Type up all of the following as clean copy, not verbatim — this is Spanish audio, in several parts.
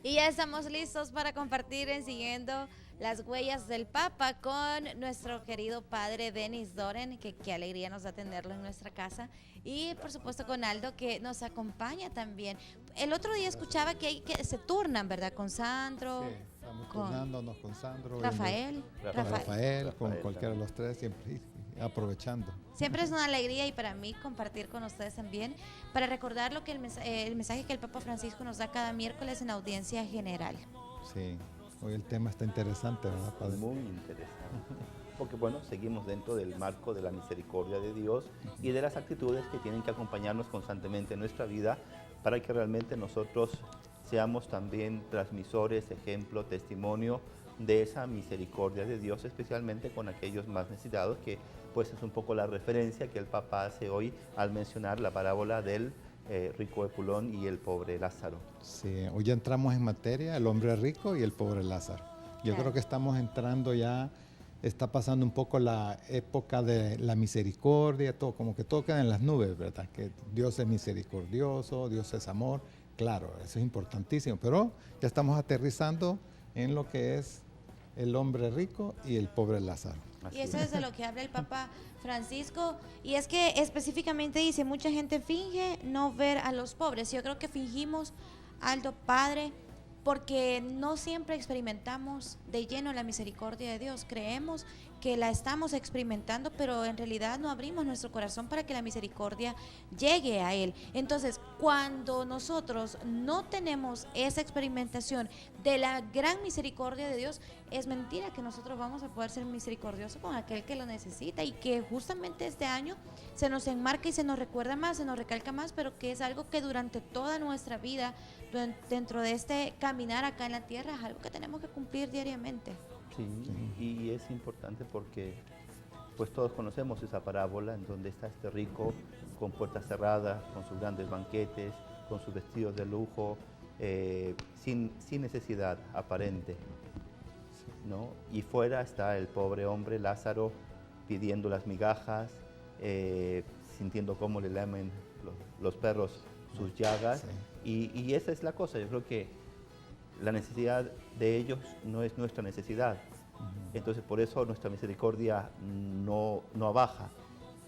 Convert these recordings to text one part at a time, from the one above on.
Y ya estamos listos para compartir en Siguiendo las Huellas del Papa con nuestro querido padre Denis Doren, que qué alegría nos da tenerlo en nuestra casa. Y por supuesto con Aldo, que nos acompaña también. El otro día escuchaba que se turnan, ¿verdad? Con Sí, Sandro, estamos con turnándonos con Sandro, Rafael. con Rafael, con Rafael cualquiera de también. los tres, siempre aprovechando. Siempre es una alegría y para mí compartir con ustedes también, para recordar lo que el mensaje que el Papa Francisco nos da cada miércoles en audiencia general. Sí, hoy el tema está interesante, ¿verdad, padre? Muy interesante. Porque bueno, seguimos dentro del marco de la misericordia de Dios y de las actitudes que tienen que acompañarnos constantemente en nuestra vida para que realmente nosotros seamos también transmisores, ejemplo, testimonio de esa misericordia de Dios, especialmente con aquellos más necesitados, que pues es un poco la referencia que el Papa hace hoy al mencionar la parábola del rico Epulón y el pobre Lázaro. Sí, hoy ya entramos en materia, el hombre rico y el pobre Lázaro. Yo Claro. creo que estamos entrando ya, está pasando un poco la época de la misericordia, todo, como que todo queda en las nubes, ¿verdad? Que Dios es misericordioso, Dios es amor, claro, eso es importantísimo, pero ya estamos aterrizando en lo que es el hombre rico y el pobre Lázaro. Y eso es de lo que habla el Papa Francisco. Y es que específicamente dice, mucha gente finge no ver a los pobres. Yo creo que fingimos, Aldo, Padre, porque no siempre experimentamos de lleno la misericordia de Dios. Creemos que la estamos experimentando, pero en realidad no abrimos nuestro corazón para que la misericordia llegue a Él. Entonces, cuando nosotros no tenemos esa experimentación de la gran misericordia de Dios, es mentira que nosotros vamos a poder ser misericordiosos con aquel que lo necesita, y que justamente este año se nos enmarca y se nos recuerda más, se nos recalca más, pero que es algo que durante toda nuestra vida, dentro de este caminar acá en la tierra, es algo que tenemos que cumplir diariamente. Sí, y es importante porque pues todos conocemos esa parábola en donde está este rico con puertas cerradas, con sus grandes banquetes, con sus vestidos de lujo, sin necesidad aparente, ¿no? Y fuera está el pobre hombre Lázaro pidiendo las migajas, sintiendo cómo le lamen los perros sus llagas. Y esa es la cosa, yo creo que la necesidad de ellos no es nuestra necesidad. Entonces por eso nuestra misericordia no baja,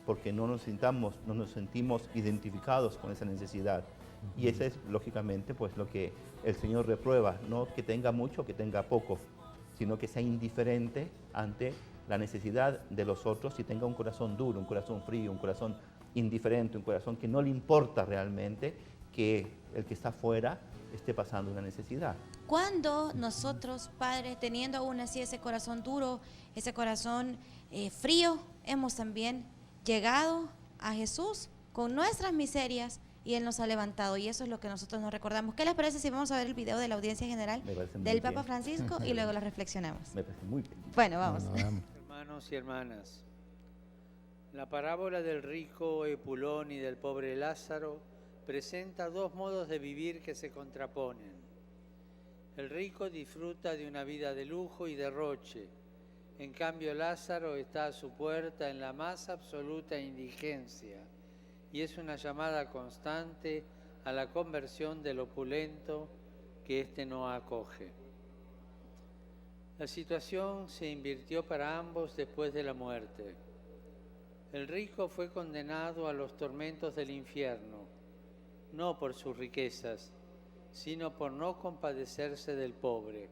porque no nos sentimos identificados con esa necesidad. Y eso es lógicamente pues lo que el Señor reprueba, no que tenga mucho, que tenga poco, sino que sea indiferente ante la necesidad de los otros y tenga un corazón duro, un corazón frío, un corazón indiferente, un corazón que no le importa realmente que el que está afuera esté pasando una necesidad. Cuando nosotros, Padre, teniendo aún así ese corazón duro, ese corazón frío, hemos también llegado a Jesús con nuestras miserias y Él nos ha levantado, y eso es lo que nosotros nos recordamos. ¿Qué les parece si vamos a ver el video de la audiencia general del Papa Francisco y luego lo reflexionamos? Me parece muy bien. Bueno, vamos. Hermanos y hermanas, la parábola del rico Epulón y del pobre Lázaro presenta dos modos de vivir que se contraponen. El rico disfruta de una vida de lujo y derroche. En cambio, Lázaro está a su puerta en la más absoluta indigencia, y es una llamada constante a la conversión del opulento que éste no acoge. La situación se invirtió para ambos después de la muerte. El rico fue condenado a los tormentos del infierno, no por sus riquezas, sino por no compadecerse del pobre.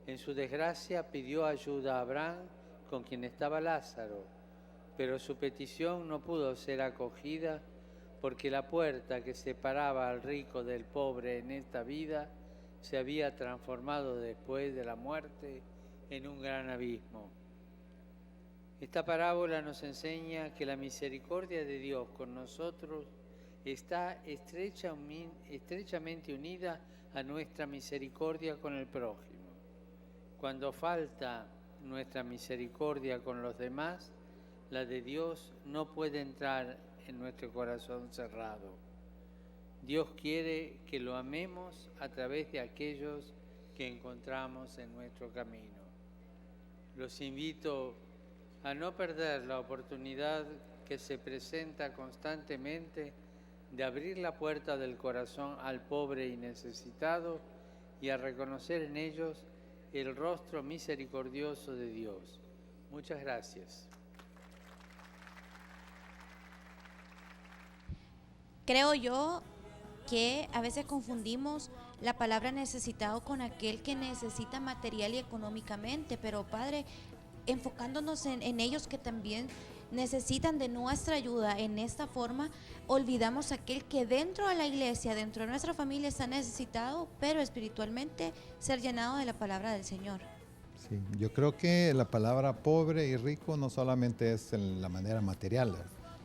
En su desgracia pidió ayuda a Abraham, con quien estaba Lázaro, pero su petición no pudo ser acogida porque la puerta que separaba al rico del pobre en esta vida se había transformado después de la muerte en un gran abismo. Esta parábola nos enseña que la misericordia de Dios con nosotros está estrechamente unida a nuestra misericordia con el prójimo. Cuando falta nuestra misericordia con los demás, la de Dios no puede entrar en nuestro corazón cerrado. Dios quiere que lo amemos a través de aquellos que encontramos en nuestro camino. Los invito a no perder la oportunidad que se presenta constantemente de abrir la puerta del corazón al pobre y necesitado y a reconocer en ellos el rostro misericordioso de Dios. Muchas gracias. Creo yo que a veces confundimos la palabra necesitado con aquel que necesita material y económicamente, pero Padre, enfocándonos en ellos que también necesitan de nuestra ayuda en esta forma, olvidamos aquel que dentro de la iglesia, dentro de nuestra familia está necesitado, pero espiritualmente ser llenado de la palabra del Señor. Sí, yo creo que la palabra pobre y rico no solamente es en la manera material,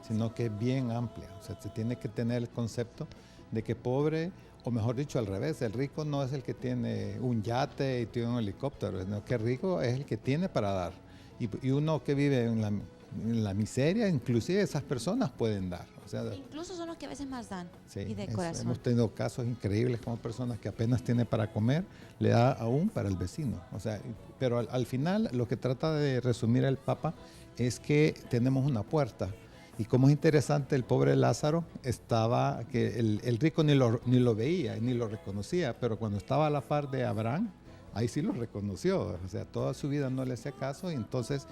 sino que es bien amplia. O sea, se tiene que tener el concepto de que pobre, o mejor dicho al revés, el rico no es el que tiene un yate y tiene un helicóptero, sino que el rico es el que tiene para dar. Y uno que vive en la miseria, inclusive esas personas pueden dar. O sea, incluso son los que a veces más dan, sí, y de corazón. Hemos tenido casos increíbles como personas que apenas tienen para comer, le da aún para el vecino. O sea, pero al final lo que trata de resumir el Papa es que tenemos una puerta. Y como es interesante, el pobre Lázaro estaba, que el rico ni lo veía, ni lo reconocía, pero cuando estaba a la par de Abraham, ahí sí lo reconoció. O sea, toda su vida no le hacía caso. Y entonces,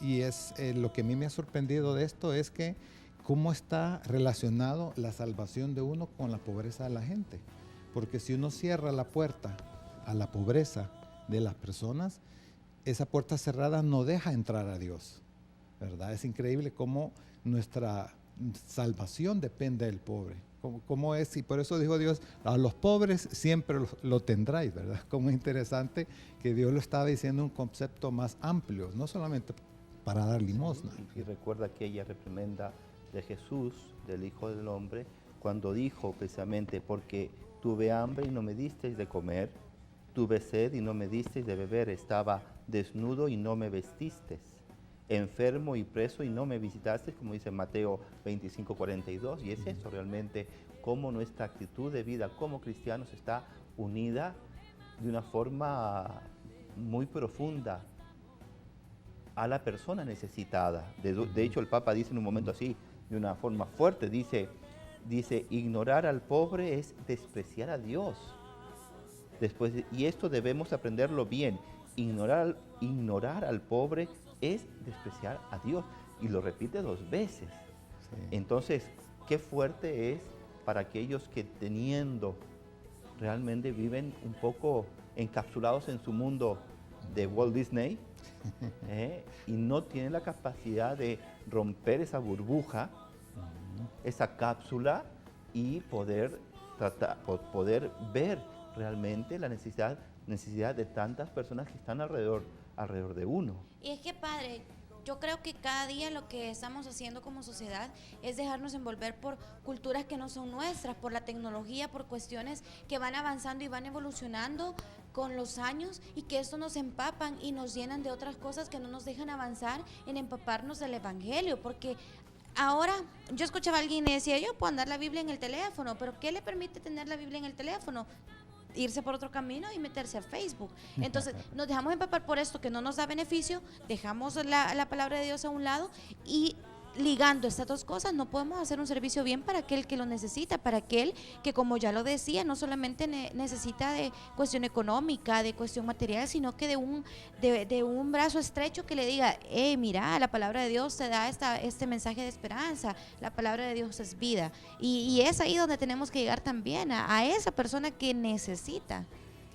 lo que a mí me ha sorprendido de esto es que cómo está relacionado la salvación de uno con la pobreza de la gente. Porque si uno cierra la puerta a la pobreza de las personas, esa puerta cerrada no deja entrar a Dios, ¿verdad? Es increíble cómo nuestra salvación depende del pobre. ¿Cómo es? Y por eso dijo Dios, a los pobres siempre lo tendráis, ¿verdad? Como es interesante que Dios lo estaba diciendo un concepto más amplio, no solamente para dar limosna. Y recuerda aquella reprimenda de Jesús, del Hijo del Hombre, cuando dijo precisamente, porque tuve hambre y no me disteis de comer, tuve sed y no me disteis de beber, estaba desnudo y no me vestisteis, enfermo y preso y no me visitasteis, como dice Mateo 25:42, y es eso realmente, cómo nuestra actitud de vida como cristianos está unida de una forma muy profunda a la persona necesitada. De hecho, el Papa dice en un momento así, de una forma fuerte, dice, ignorar al pobre es despreciar a Dios. Y esto debemos aprenderlo bien, ignorar al pobre es despreciar a Dios. Y lo repite 2 veces. Sí. Entonces, qué fuerte es para aquellos que teniendo, realmente viven un poco encapsulados en su mundo de Walt Disney, y no tienen la capacidad de romper esa burbuja, esa cápsula, y poder ver realmente la necesidad de tantas personas que están alrededor de uno. Y es que, Padre, yo creo que cada día lo que estamos haciendo como sociedad es dejarnos envolver por culturas que no son nuestras, por la tecnología, por cuestiones que van avanzando y van evolucionando con los años, y que esto nos empapan y nos llenan de otras cosas que no nos dejan avanzar en empaparnos del Evangelio. Porque ahora yo escuchaba a alguien y decía, yo puedo andar la Biblia en el teléfono, pero ¿qué le permite tener la Biblia en el teléfono? Irse por otro camino y meterse a Facebook. Entonces nos dejamos empapar por esto que no nos da beneficio, dejamos la palabra de Dios a un lado, y ligando estas 2 cosas no podemos hacer un servicio bien para aquel que lo necesita, para aquel que, como ya lo decía, no solamente necesita de cuestión económica, de cuestión material, sino que de un brazo estrecho que le diga, mira, la palabra de Dios te da este mensaje de esperanza, la palabra de Dios es vida, y es ahí donde tenemos que llegar también a esa persona que necesita.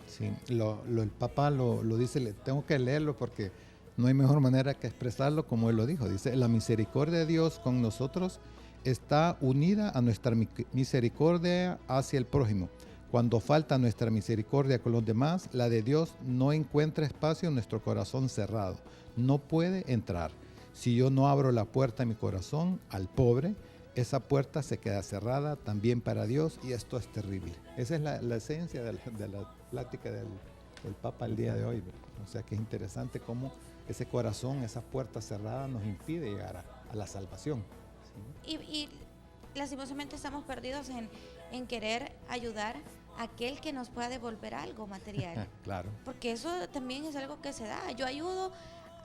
Sí, el Papa lo dice, tengo que leerlo porque no hay mejor manera que expresarlo como él lo dijo. Dice, la misericordia de Dios con nosotros está unida a nuestra misericordia hacia el prójimo. Cuando falta nuestra misericordia con los demás, la de Dios no encuentra espacio en nuestro corazón cerrado. No puede entrar. Si yo no abro la puerta de mi corazón al pobre, esa puerta se queda cerrada también para Dios, y esto es terrible. Esa es la esencia de la plática del Papa el día de hoy. O sea que es interesante cómo ese corazón, esa puerta cerrada nos impide llegar a la salvación. ¿Sí? Y lastimosamente estamos perdidos en querer ayudar a aquel que nos pueda devolver algo material. Claro. Porque eso también es algo que se da. Yo ayudo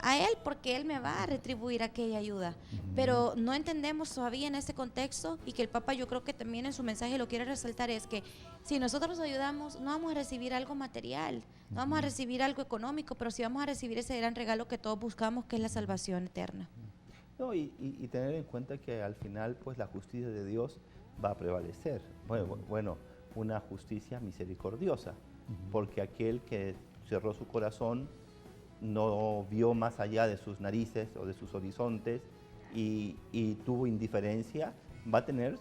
a Él porque Él me va a retribuir aquella ayuda. Pero no entendemos todavía en este contexto, y que el Papa, yo creo que también en su mensaje lo quiere resaltar, es que si nosotros ayudamos, no vamos a recibir algo material, no vamos a recibir algo económico, pero sí vamos a recibir ese gran regalo que todos buscamos, que es la salvación eterna. No, y tener en cuenta que al final pues la justicia de Dios va a prevalecer. Bueno, una justicia misericordiosa, porque aquel que cerró su corazón no vio más allá de sus narices o de sus horizontes y tuvo indiferencia, va a tener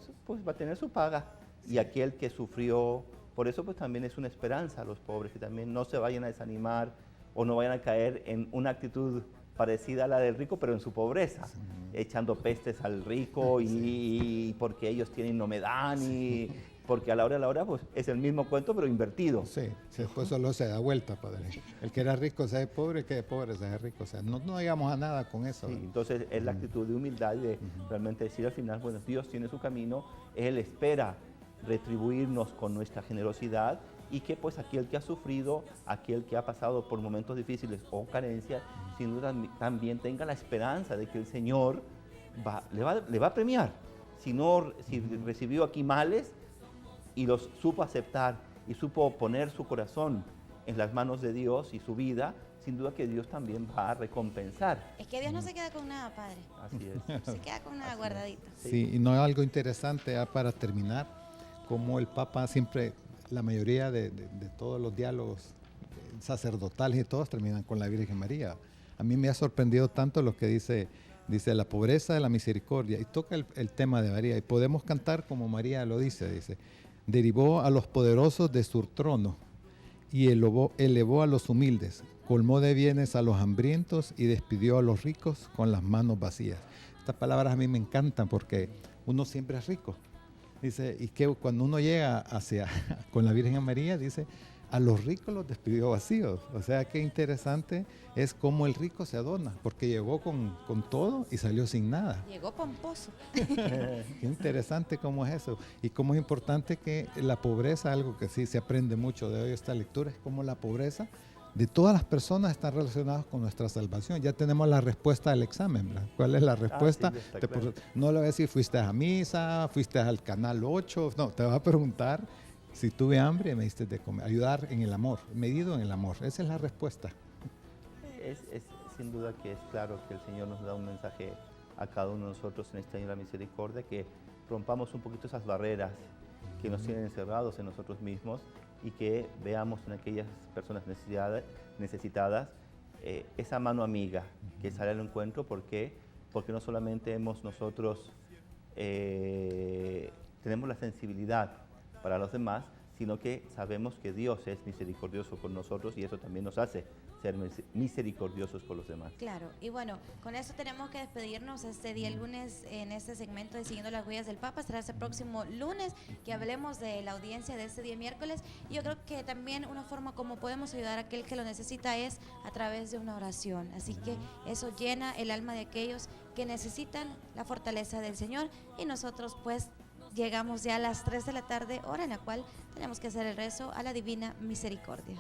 su paga. Y aquel que sufrió, por eso pues también es una esperanza a los pobres, que también no se vayan a desanimar o no vayan a caer en una actitud parecida a la del rico, pero en su pobreza, echando pestes al rico y porque ellos tienen no me dan, y porque a la hora pues es el mismo cuento pero invertido. Sí, después solo se da vuelta, padre. El que era rico se hace pobre, el que es pobre se hace rico. O sea, no llegamos a nada con eso. Sí, entonces es la actitud de humildad y de realmente decir al final, bueno, Dios tiene su camino, Él espera retribuirnos con nuestra generosidad, y que pues aquel que ha sufrido, aquel que ha pasado por momentos difíciles o carencias, sin duda también tenga la esperanza de que el Señor le va a premiar. Si recibió aquí males y los supo aceptar y supo poner su corazón en las manos de Dios y su vida, sin duda que Dios también va a recompensar. Es que Dios no se queda con nada, Padre. Así es. No se queda con nada guardadito. Sí, y no es algo interesante ya para terminar, como el Papa siempre, la mayoría de todos los diálogos sacerdotales y todos terminan con la Virgen María. A mí me ha sorprendido tanto lo que dice la pobreza de la misericordia, y toca el tema de María, y podemos cantar como María lo dice, derivó a los poderosos de su trono y elevó a los humildes, colmó de bienes a los hambrientos y despidió a los ricos con las manos vacías. Estas palabras a mí me encantan porque uno siempre es rico. Dice, y que cuando uno llega con la Virgen María, dice, a los ricos los despidió vacíos. O sea, qué interesante es cómo el rico se adorna, porque llegó con todo y salió sin nada. Llegó pomposo. Qué interesante cómo es eso. Y cómo es importante que la pobreza, algo que sí se aprende mucho de hoy esta lectura, es cómo la pobreza de todas las personas está relacionada con nuestra salvación. Ya tenemos la respuesta al examen, ¿verdad? ¿Cuál es la respuesta? Sí, claro. No le voy a decir, fuiste a misa, fuiste al canal 8, no, te va a preguntar si tuve hambre, me diste de comer. Ayudar en el amor, medido en el amor. Esa es la respuesta. Es sin duda que es claro que el Señor nos da un mensaje a cada uno de nosotros en este año de la misericordia, que rompamos un poquito esas barreras que nos tienen encerrados en nosotros mismos, y que veamos en aquellas personas necesitadas esa mano amiga que sale al encuentro. Porque no solamente nosotros tenemos la sensibilidad para los demás, sino que sabemos que Dios es misericordioso con nosotros, y eso también nos hace ser misericordiosos con los demás. Claro, y bueno, con eso tenemos que despedirnos este día lunes en este segmento de Siguiendo las Huellas del Papa. Será este próximo lunes que hablemos de la audiencia de este día miércoles. Y yo creo que también una forma como podemos ayudar a aquel que lo necesita es a través de una oración. Así que eso llena el alma de aquellos que necesitan la fortaleza del Señor, y nosotros pues llegamos ya a las 3 de la tarde, hora en la cual tenemos que hacer el rezo a la Divina Misericordia.